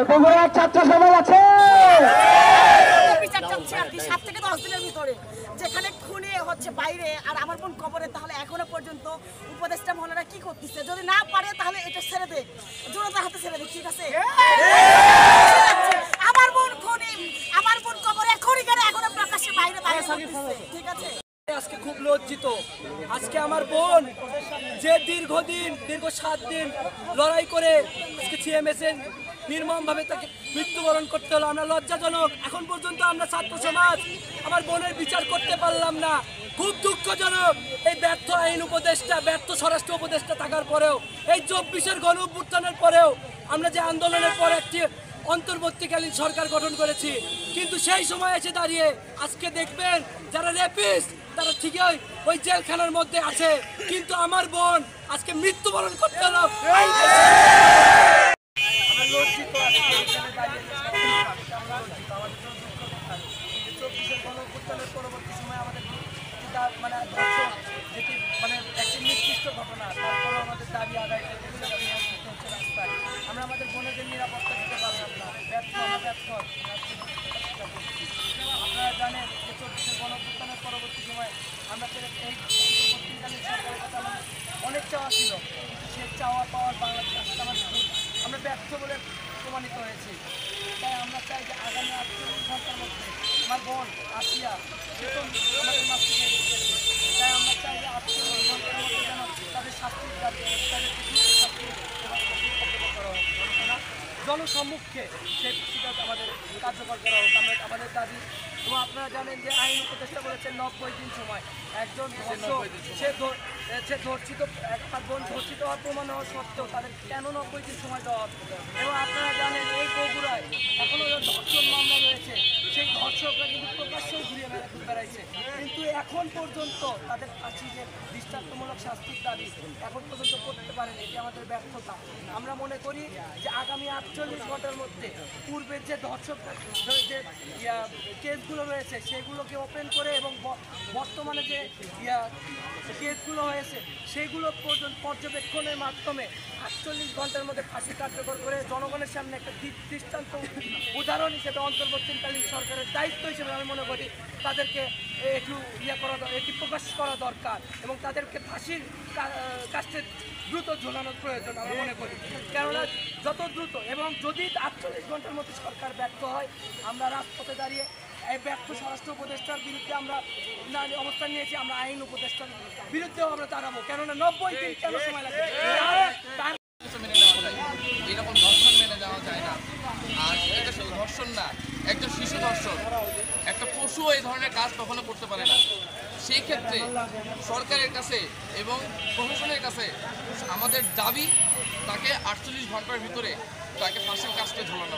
বগুড়ার ছাত্র সমাজ আছে বিচার চাচ্ছে আর কি 7 থেকে 10 দিনের ভিতরে যেখানে খুনে হচ্ছে বাইরে আর আমার বোন কবরে। তাহলে এখনো পর্যন্ত উপদেষ্টা মহলেরা কি করতেছে? যদি না পারে তাহলে এটা ছেড়ে দে, জনতার হাতে ছেড়ে দে, ঠিক আছে? আমার বোন খুনি, আমার বোন কবরে খুনি কেন এখনো প্রকাশ্যে বাইরে করতেছে, ঠিক আছে? আজকে খুব লজ্জিত। আজকে আমার বোন যে দীর্ঘ 7 দিন লড়াই করে আজকে সিএমএসএ নির্মমভাবে তাকে মৃত্যুবরণ করতে হলো। আমরা লজ্জাজনক, এখন পর্যন্ত আমরা ছাত্র সমাজ আমার বোনের বিচার করতে পারলাম না। খুব দুঃখজনক। এই ব্যর্থ আইন উপদেষ্টা, ব্যর্থ স্বরাষ্ট্র উপদেষ্টা থাকার পরেও, এই 24-এর গণ অভ্যুত্থানের পরেও আমরা যে আন্দোলনের পর একটি অন্তর্বর্তীকালীন সরকার গঠন করেছি, কিন্তু সেই সময় এসে দাঁড়িয়ে আজকে দেখবেন যারা রেপিস্ট তারা ঠিকই ওই জেলখানার মধ্যে আছে, কিন্তু আমার বোন আজকে মৃত্যুবরণ করতে হলো। লজ্জিত আজকে এখানে দাঁড়িয়ে গণঅভ্যুত্থানের পরবর্তী সময় আমাদের মানে ধর্ষণ যেটি মানে একটি নির্দিষ্ট ঘটনা, তারপরেও আমাদের দাবি আদায় করতে হচ্ছে রাস্তায়। আমরা আমাদের বোনদের নিরাপত্তা দিতে পারলাম না, ব্যর্থ। আপনারা জানেন যে 24-এর গণঅভ্যুত্থানের পরবর্তী সময় আমরা এই অন্তর্বর্তীকালীন সরকারের কথা আমাদের অনেক চাওয়া ছিল, কিন্তু সে চাওয়া পাওয়ার বাংলাদেশ আমরা ব্যর্থ বলে প্রমাণিত হয়েছি। তাই আমরা চাই যে আগামী 48 ঘন্টার মধ্যে আমার বোন আসিয়া বেতন আমাদের মাছ থেকে এসেছে। তাই আমরা চাই যে 48 ঘন্টার মধ্যে যেন তাদের শাস্তির দাবি, তাদেরকে শাস্তি করা হোক, জনসম্মুখে সেই শাস্তিটা আমাদের কার্যকর করা হোক, আমরা আমাদের দাবি। এবং আপনারা জানেন যে আইন উপদেষ্টা বলেছেন 90 দিন সময়। একজন ধর্ষক সে ধর্ষিত, একটা বোন ধর্ষিত হওয়ার প্রমাণ হওয়া সত্ত্বেও তাদের কেন 90 দিন সময় দেওয়া হবে? এবং আপনারা জানেন এই বগুড়ায় এখনও ধর্ষণ মামলা রয়েছে, সেই ধর্ষকরা কিন্তু প্রকাশ্যেও ঘুরিয়ে বেড়াইছে, কিন্তু এখন পর্যন্ত তাদের ফাঁসি যে দৃষ্টান্তমূলক শাস্তির দাবি এখন পর্যন্ত করতে পারেনি। এটি আমাদের ব্যর্থতা। আমরা মনে করি যে আগামী 48 ঘন্টার মধ্যে পূর্বের যে ধর্ষক যে কেসগুলো রয়েছে সেগুলোকে ওপেন করে এবং বর্তমানে যে কেসগুলো হয়েছে সেগুলো পর্যবেক্ষণের মাধ্যমে 48 ঘন্টার মধ্যে ফাঁসি কার্যকর করে জনগণের সামনে একটা দৃষ্টান্ত উদাহরণ হিসেবে অন্তর্বর্তীকালীন সরকারের দায়িত্ব হিসেবে আমি মনে করি তাদেরকে একটু এটি প্রকাশ করা দরকার এবং তাদেরকে ফাঁসির কাস্টে দ্রুত ঝোলানোর প্রয়োজন আমি মনে করি। কেননা যত দ্রুত এবং যদি 48 ঘন্টার মধ্যে সরকার ব্যর্থ হয়, আমরা রাজপথে দাঁড়িয়ে এই ব্যর্থ স্বরাষ্ট্র উপদেষ্টার বিরুদ্ধে আমরা অবস্থান নিয়েছি। আমরা আইন উপদেষ্টার বিরুদ্ধেও আমরা দাঁড়াবো, কেননা 90 দিন কেন সময় লাগে? এরকম ধর্ষণ মেনে যাওয়া যায় না। আর এটা শুধু ধর্ষণ না, একটা শিশু ধর্ষণ, একটা পশু এই ধরনের কাজ কখনো করতে পারে না। সেই ক্ষেত্রে সরকারের কাছে এবং প্রশাসনের কাছে আমাদের দাবি তাকে 48 ঘন্টার ভিতরে তাকে ফাঁসির কাজকে ঝোলানো।